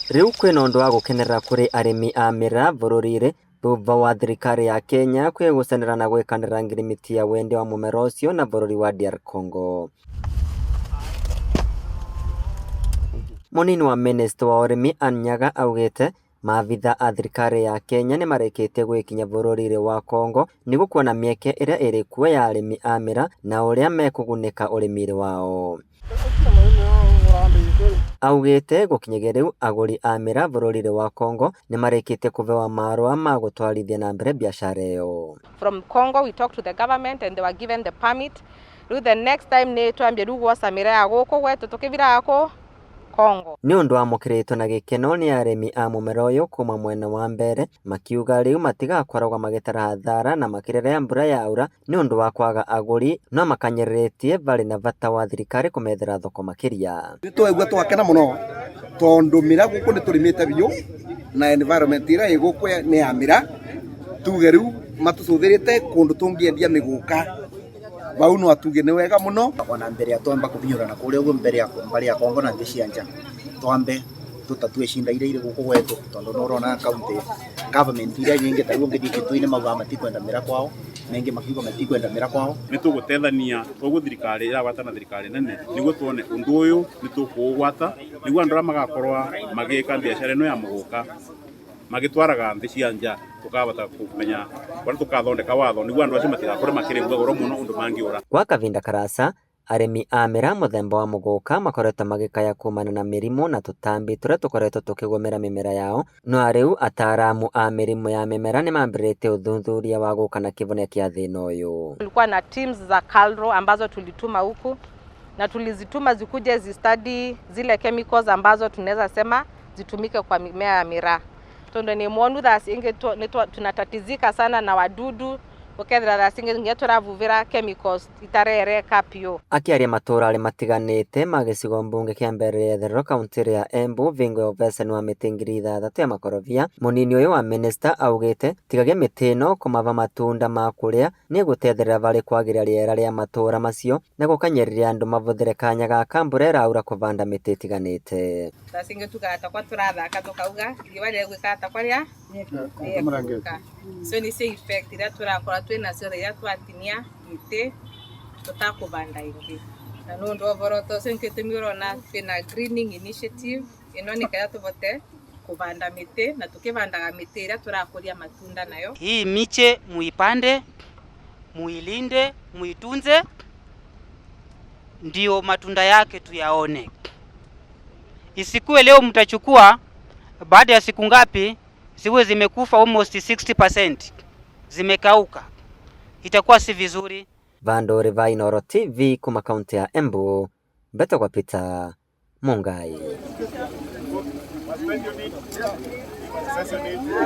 Riu kwina undu wa gukenerera kuri arimi a mira bururi-ri thutha wa thirikari ya Kenya kwigucanira na gwikanira ngirimiti ya wendi wa mumera ucio na bururi wa DR Congo. Munini wa minister wa urimi Anyaga augite maabitha a thirikari ya Kenya ni mareketie gwikinya bururi-ri wa Congo niguo kuona mieke iria iri kuo ya arimi a mira na uria mekugunika urimi-ri wao. Augite gukinyagia riu aguri a mira bururi-ri wa Congo ni mareketie kuvewa marua ma gutwarithia na mbere biashara iyo. From Congo we talked to the government and they were given the permit. The next time ni twambie riu gwoca mira ya guku gwetu tukivira ako Congo. Ni undu wamukiritwo na gikeno ni arimi a mumera uyu kuma mwena wa mbere makiuga riu matigakoragwo magitara hathara na makirere mbura yaura ni undu wa kwaga aguri no makanyeriretie bari na bata wa thirikari kumethera thoko makiria. Nitwaigua twakena muno tondu mira guku ni turimite biu na environment ira iguku ni ya mira tuge riu matucuthirite kundu tungiendia miguka bau no atuge ni wega muno ona mbere ya twamba kubinyurana kuria uguo mbere ya mbari ya Kongo na nthi cia nja twambe tutatue shinda ire guku gwetu tondu no rona county government ira nyingi ta uguo ngithi kitwine mauga matikwenda mira kwao mengi makiuga matikwenda mira kwao ni tugutethania toguo thirikari iragwata na thirikari nene niguo tuone undu uyu ni tukugwata niguo andura magakorwa magika biashara ino ya muguka magitwaraga nthi cia nja tukabata kumenya wala tukathondeka watho niguo andu acio matigakore makirengwa goro muno undu mangiura. Gwa kavinda karasa arimi a mira muthemba wa muguka makoretwo magikaya kumana na mirimu na tutambi turia tukoretwo tukigumira mimera yao no riu ataramu a mirimu ya mimera ni mambirite uthuthuria wa guka na kivone kia thina uyu. Tulikuwa na teams za KALRO ambazo tulituma huku na tulizituma zikuje zistudy zile chemicals ambazo tunaweza sema zitumike kwa mimea ya miraa. Tondu ni mwonu thacingi tunatatizika sana na wadudu ukethira thacingi ngeturavuvira chemicals itarereka pio. Akiaria matura ari matiganite magicigo mbunge kia mbere yetherero kaunti ya Embu vingo ya uvesani wa miti ngiri 6 ya makorobia munini uyu wa minister augite tigagia miti ino kumava matunda ma kuria ni gutethera bari kwagiria riera ria matura macio na gukanyeriria andu mavuthire kanya gaka mbura iraura kuvanda miti itiganite. Thacingi tukata kwa turathaka tukauga riwa ria gwikata kwa ria so ni say effect ira turakora twina cio ria twatinia miti tutakuvanda ingi na no ndo voroto senkete mirona twina greening initiative ino ni kaya tuvote kuvanda miti na tukivandaga miti ira turakuria matunda nayo. Hii miche muipande, muilinde, muitunze ndio matunda yake tuyaone. Isikuwe leo mtachukua baada ya siku ngapi siwe zimekufa almost 60% zimekauka, itakuwa si vizuri. Vandore Vainoro TV kuma kaunti ya Embu, Beto kwa Peter Mungai.